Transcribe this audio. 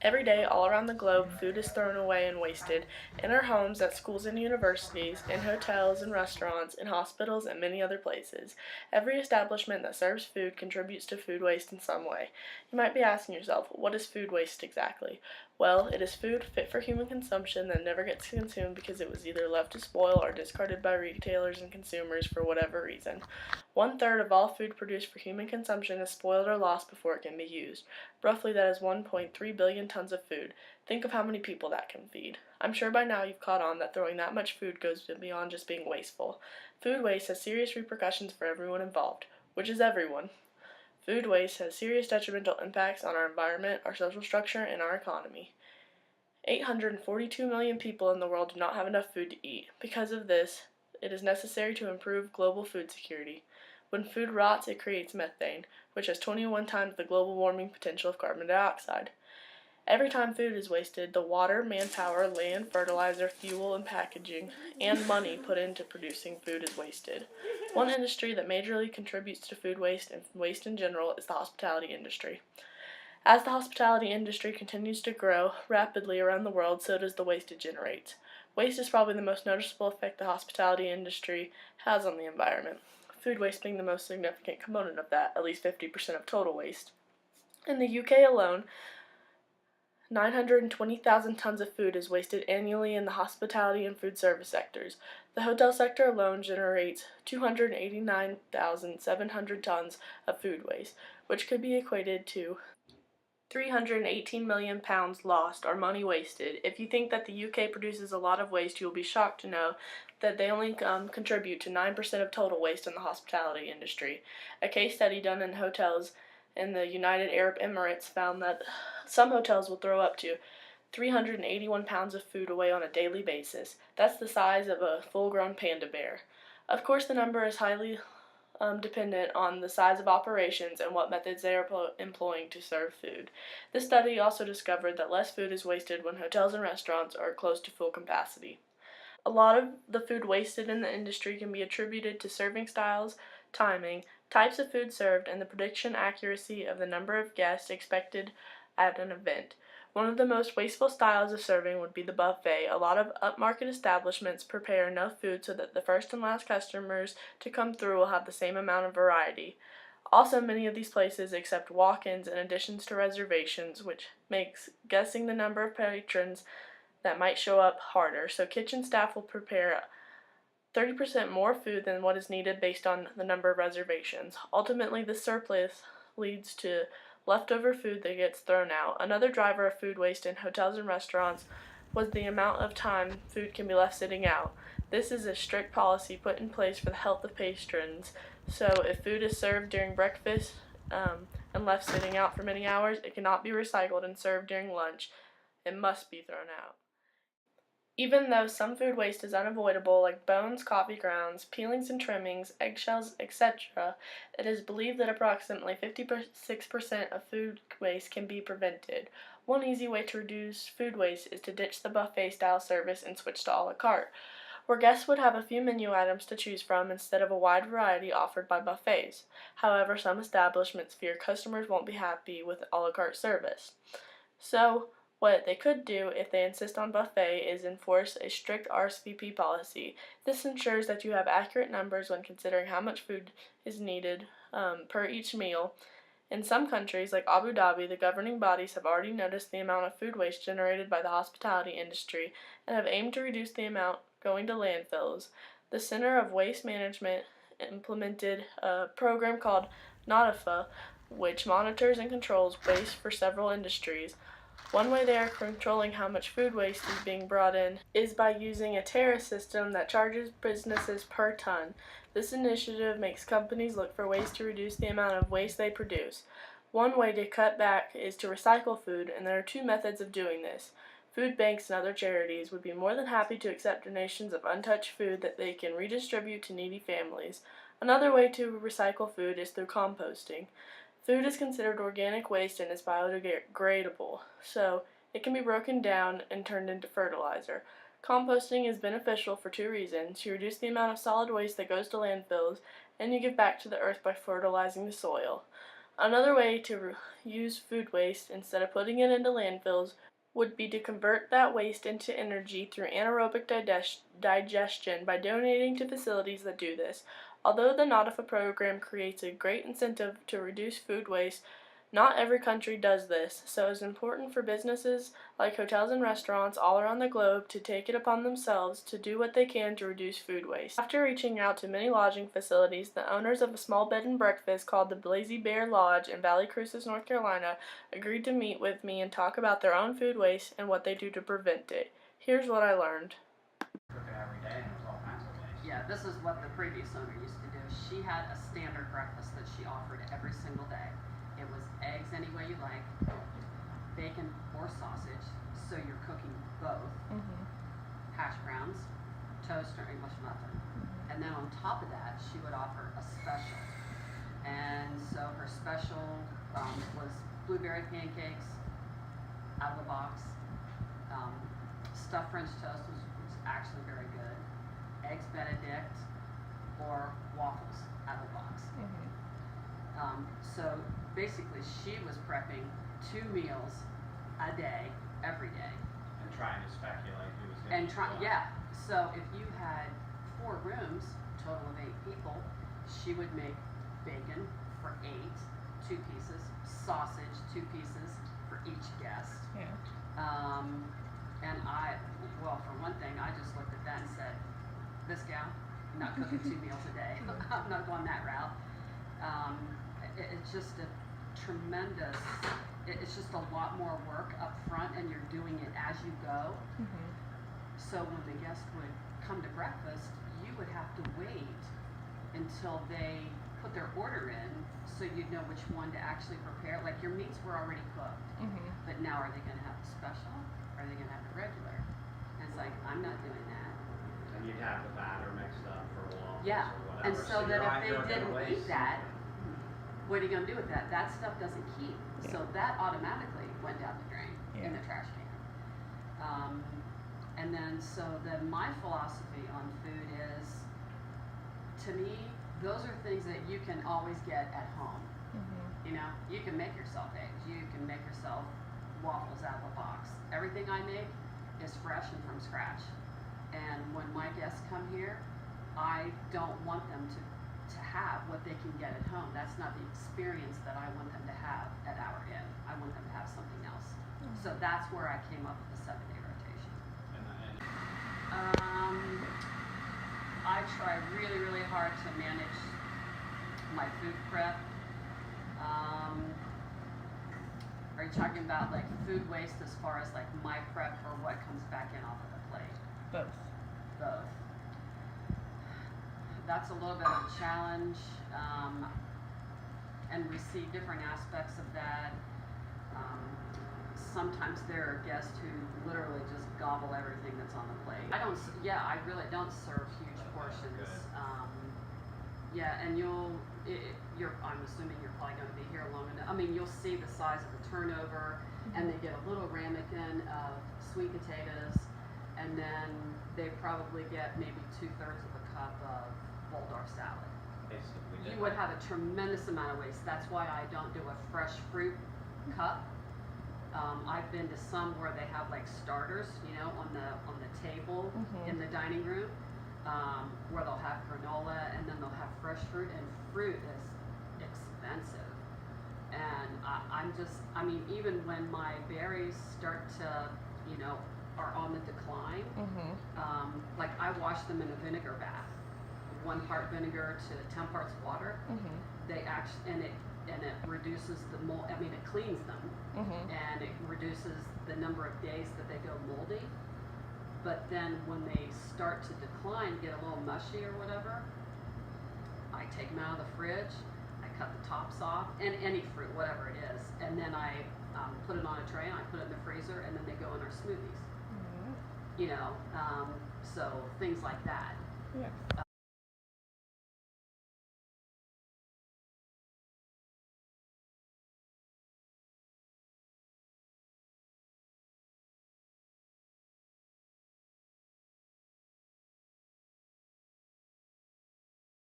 Every day, all around the globe, food is thrown away and wasted in our homes, at schools and universities, in hotels and restaurants, in hospitals, and many other places. Every establishment that serves food contributes to food waste in some way. You might be asking yourself, what is food waste exactly? Well, it is food fit for human consumption that never gets consumed because it was either left to spoil or discarded by retailers and consumers for whatever reason. One third of all food produced for human consumption is spoiled or lost before it can be used. Roughly, that is 1.3 billion tons of food. Think of how many people that can feed. I'm sure by now you've caught on that throwing that much food goes beyond just being wasteful. Food waste has serious repercussions for everyone involved, which is everyone. Food waste has serious detrimental impacts on our environment, our social structure, and our economy. 842 million people in the world do not have enough food to eat. Because of this, it is necessary to improve global food security. When food rots, it creates methane, which has 21 times the global warming potential of carbon dioxide. Every time food is wasted, the water, manpower, land, fertilizer, fuel, and packaging, and money put into producing food is wasted. One industry that majorly contributes to food waste and waste in general is the hospitality industry. As the hospitality industry continues to grow rapidly around the world, so does the waste it generates. Waste is probably the most noticeable effect the hospitality industry has on the environment, food waste being the most significant component of that, at least 50% of total waste. In the UK alone, 920,000 tons of food is wasted annually in the hospitality and food service sectors. The hotel sector alone generates 289,700 tons of food waste, which could be equated to 318 million pounds lost or money wasted. If you think that the UK produces a lot of waste, you will be shocked to know that they only contribute to 9% of total waste in the hospitality industry. A case study done in hotels in the United Arab Emirates found that some hotels will throw up to 381 pounds of food away on a daily basis. That's the size of a full-grown panda bear. Of course, the number is highly dependent on the size of operations and what methods they are employing to serve food. This study also discovered that less food is wasted when hotels and restaurants are close to full capacity. A lot of the food wasted in the industry can be attributed to serving styles, timing, types of food served, and the prediction accuracy of the number of guests expected at an event. One of the most wasteful styles of serving would be the buffet. A lot of upmarket establishments prepare enough food so that the first and last customers to come through will have the same amount of variety. Also, many of these places accept walk-ins in addition to reservations, which makes guessing the number of patrons that might show up harder. So kitchen staff will prepare 30% more food than what is needed based on the number of reservations. Ultimately, the surplus leads to leftover food that gets thrown out. Another driver of food waste in hotels and restaurants was the amount of time food can be left sitting out. This is a strict policy put in place for the health of patrons. So if food is served during breakfast and left sitting out for many hours, it cannot be recycled and served during lunch. It must be thrown out. Even though some food waste is unavoidable, like bones, coffee grounds, peelings and trimmings, eggshells, etc., it is believed that approximately 56% of food waste can be prevented. One easy way to reduce food waste is to ditch the buffet style service and switch to a la carte, where guests would have a few menu items to choose from instead of a wide variety offered by buffets. However, some establishments fear customers won't be happy with a la carte service. So, what they could do if they insist on buffet is enforce a strict RSVP policy. This ensures that you have accurate numbers when considering how much food is needed per each meal. In some countries, like Abu Dhabi, the governing bodies have already noticed the amount of food waste generated by the hospitality industry and have aimed to reduce the amount going to landfills. The Center of Waste Management implemented a program called NADAFA, which monitors and controls waste for several industries. One way they are controlling how much food waste is being brought in is by using a tariff system that charges businesses per ton. This initiative makes companies look for ways to reduce the amount of waste they produce. One way to cut back is to recycle food, and there are two methods of doing this. Food banks and other charities would be more than happy to accept donations of untouched food that they can redistribute to needy families. Another way to recycle food is through composting. Food is considered organic waste and is biodegradable, so it can be broken down and turned into fertilizer. Composting is beneficial for two reasons. You reduce the amount of solid waste that goes to landfills, and you give back to the earth by fertilizing the soil. Another way to use food waste instead of putting it into landfills would be to convert that waste into energy through anaerobic digestion by donating to facilities that do this. Although the NADFA program creates a great incentive to reduce food waste, not every country does this, so it's important for businesses like hotels and restaurants all around the globe to take it upon themselves to do what they can to reduce food waste. After reaching out to many lodging facilities, the owners of a small bed and breakfast called the Blazy Bear Lodge in Valley Cruces, North Carolina, agreed to meet with me and talk about their own food waste and what they do to prevent it. Here's what I learned. Cook it every day and there's all kinds of waste. Yeah, this is what the previous owner used to do. She had a standard breakfast that she offered every single day. It was eggs any way you like, bacon or sausage, so you're cooking both, hash browns, toast or English muffin. And then on top of that, she would offer a special. And so her special was blueberry pancakes out of the box. Stuffed French toast was actually very good. Eggs Benedict or waffles out of the box. So basically she was prepping 2 meals a day, every day. And trying to speculate who was going to eat what. Yeah. So if you had 4 rooms, total of 8 people, she would make bacon for 8, 2 pieces, sausage, 2 pieces for each guest. Yeah. And well, for one thing, I just looked at that and said, this gal, not cooking 2 meals a day. I'm not going that route. It's just a tremendous, it's just a lot more work up front and you're doing it as you go. So when the guest would come to breakfast, you would have to wait until they put their order in so you'd know which one to actually prepare. Like your meats were already cooked, but now are they going to have the special? Or are they going to have the regular? And it's like, I'm not doing that. And you'd have the batter mixed up for waffles Yeah, or whatever. and so that if they you're gonna didn't eat waste that, something. what are you going to do with that? That stuff doesn't keep. So that automatically went down the drain in the trash can. And then my philosophy on food is, to me, those are things that you can always get at home. You know, you can make yourself eggs, you can make yourself waffles out of a box. Everything I make is fresh and from scratch. And when my guests come here, I don't want them to have what they can get at home. That's not the experience that I want them to have at our inn. I want them to have something else. So that's where I came up with the 7-day rotation. I try really, really hard to manage my food prep. Are you talking about like food waste as far as like my prep or what comes back in off of the plate? Both. That's a little bit of a challenge, and we see different aspects of that. Sometimes there are guests who literally just gobble everything that's on the plate. I really don't serve huge portions. And I'm assuming you're probably going to be here long enough. I mean, you'll see the size of the turnover, and they get a little ramekin of sweet potatoes, and then they probably get maybe 2/3 of a cup of Waldorf salad. You would have a tremendous amount of waste. That's why I don't do a fresh fruit cup. I've been to some where they have like starters, you know, on the table in the dining room, where they'll have granola and then they'll have fresh fruit, and fruit is expensive. And even when my berries start to, you know, are on the decline, like I wash them in a vinegar bath, 1 part vinegar to 10 parts water. They actually, and it reduces the mold. I mean, it cleans them, and it reduces the number of days that they go moldy. But then when they start to decline, get a little mushy or whatever, I take them out of the fridge. I cut the tops off, and any fruit, whatever it is, and then I put it on a tray and I put it in the freezer, and then they go in our smoothies. You know, so things like that.